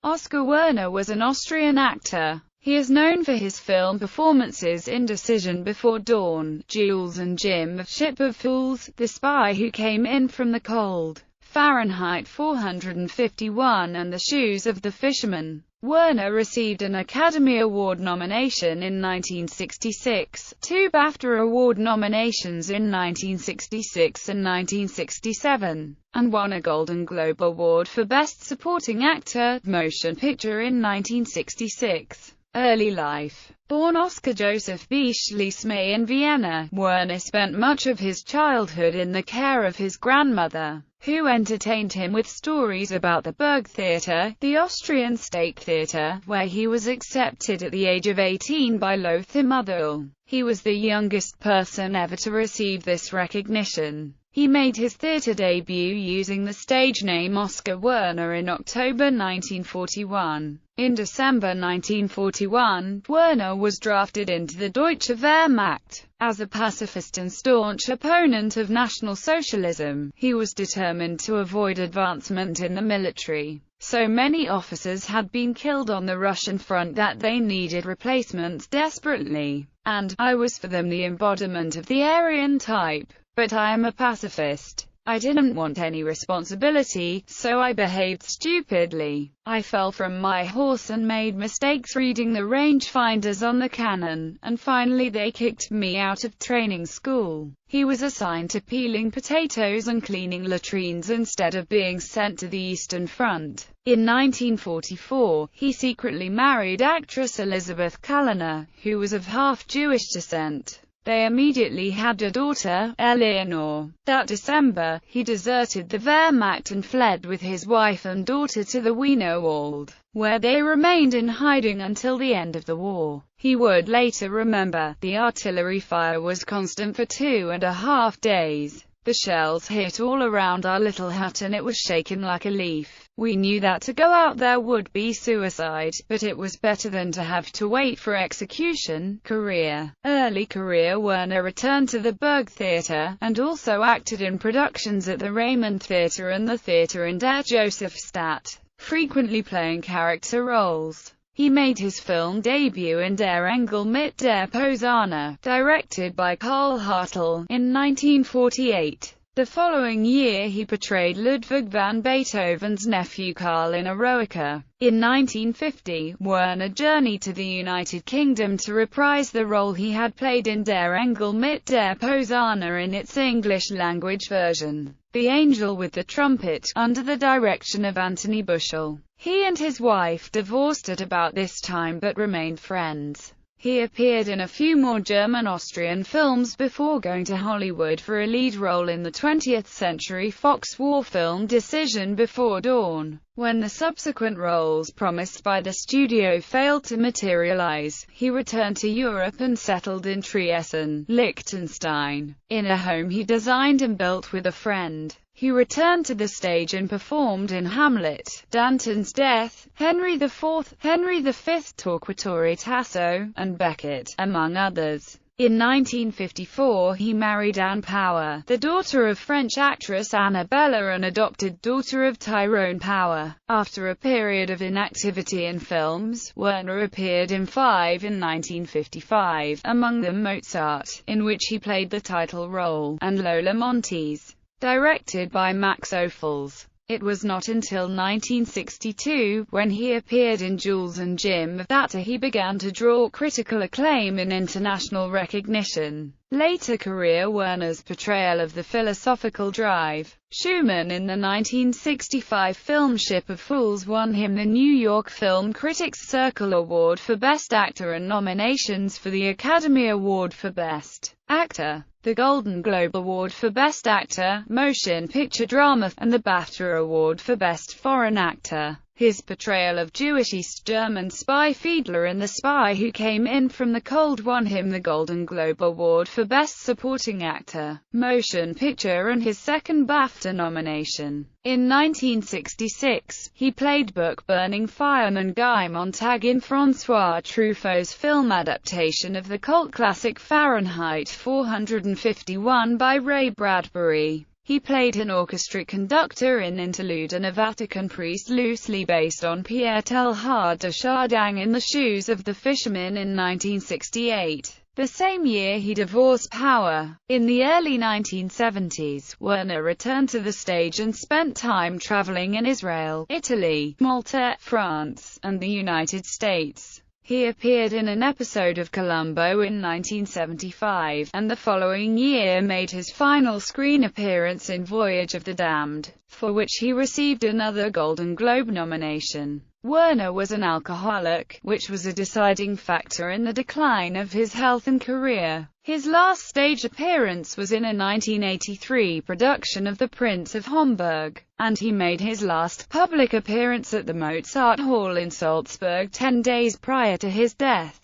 Oskar Werner was an Austrian actor. He is known for his film performances in Decision Before Dawn, Jules and Jim, Ship of Fools, The Spy Who Came In From the Cold, Fahrenheit 451 and The Shoes of the Fisherman. Werner received an Academy Award nomination in 1966, 2 BAFTA Award nominations in 1966 and 1967, and won a Golden Globe Award for Best Supporting Actor, Motion Picture in 1966. Early life. Born Oskar Joseph Beschließme in Vienna, Werner spent much of his childhood in the care of his grandmother, who entertained him with stories about the Burgtheater, the Austrian state theatre, where he was accepted at the age of 18 by Lothar Muthel. He was the youngest person ever to receive this recognition. He made his theatre debut using the stage name Oskar Werner in October 1941. In December 1941, Werner was drafted into the Deutsche Wehrmacht. As a pacifist and staunch opponent of National Socialism, he was determined to avoid advancement in the military. So many officers had been killed on the Russian front that they needed replacements desperately, and I was for them the embodiment of the Aryan type. But I am a pacifist. I didn't want any responsibility, so I behaved stupidly. I fell from my horse and made mistakes reading the rangefinders on the cannon, and finally they kicked me out of training school. He was assigned to peeling potatoes and cleaning latrines instead of being sent to the Eastern Front. In 1944, he secretly married actress Elisabeth Kaliner, who was of half-Jewish descent. They immediately had a daughter, Eleanor. That December, he deserted the Wehrmacht and fled with his wife and daughter to the Wienerwald, where they remained in hiding until the end of the war. He would later remember, the artillery fire was constant for 2.5 days. The shells hit all around our little hut and it was shaken like a leaf. We knew that to go out there would be suicide, but it was better than to have to wait for execution. Early career. Werner returned to the Burgtheater, and also acted in productions at the Raymond Theater and the Theater in Der Josefstadt, frequently playing character roles. He made his film debut in Der Engel mit der Posaune, directed by Karl Hartl, in 1948. The following year he portrayed Ludwig van Beethoven's nephew Karl in Eroica. In 1950, Werner journeyed to the United Kingdom to reprise the role he had played in Der Engel mit der Posaune in its English-language version, The Angel with the Trumpet, under the direction of Anthony Bushell. He and his wife divorced at about this time but remained friends. He appeared in a few more German-Austrian films before going to Hollywood for a lead role in the 20th Century Fox war film Decision Before Dawn. When the subsequent roles promised by the studio failed to materialize, he returned to Europe and settled in Triesen, Liechtenstein, in a home he designed and built with a friend. He returned to the stage and performed in Hamlet, Danton's Death, Henry IV, Henry V, Torquatori Tasso, and Becket, among others. In 1954 he married Anne Power, the daughter of French actress Annabella and adopted daughter of Tyrone Power. After a period of inactivity in films, Werner appeared in 5 in 1955, among them Mozart, in which he played the title role, and Lola Montes, directed by Max Ophüls. It was not until 1962, when he appeared in Jules and Jim, that he began to draw critical acclaim and international recognition. Later career. Werner's portrayal of the philosophical drive, Schumann, in the 1965 film Ship of Fools won him the New York Film Critics Circle Award for Best Actor and nominations for the Academy Award for Best Actor, the Golden Globe Award for Best Actor, Motion Picture Drama, and the BAFTA Award for Best Foreign Actor. His portrayal of Jewish East German spy Fiedler in The Spy Who Came In From the Cold won him the Golden Globe Award for Best Supporting Actor, Motion Picture, and his second BAFTA nomination. In 1966, he played book-burning fireman Guy Montag in François Truffaut's film adaptation of the cult classic Fahrenheit 451 by Ray Bradbury. He played an orchestra conductor in Interlude and a Vatican priest loosely based on Pierre Teilhard de Chardin in The Shoes of the Fisherman in 1968. The same year he divorced Power. In the early 1970s, Werner returned to the stage and spent time traveling in Israel, Italy, Malta, France, and the United States. He appeared in an episode of Columbo in 1975, and the following year made his final screen appearance in Voyage of the Damned, for which he received another Golden Globe nomination. Werner was an alcoholic, which was a deciding factor in the decline of his health and career. His last stage appearance was in a 1983 production of The Prince of Homburg, and he made his last public appearance at the Mozart Hall in Salzburg 10 days prior to his death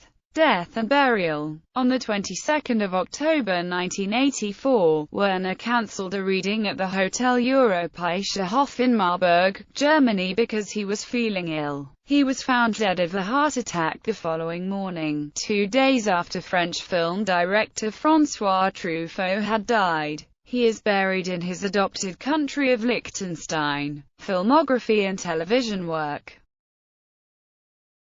and burial. On the 22nd of October 1984, Werner cancelled a reading at the Hotel Europäischer Hof in Marburg, Germany because he was feeling ill. He was found dead of a heart attack the following morning, 2 days after French film director François Truffaut had died. He is buried in his adopted country of Liechtenstein. Filmography and television work.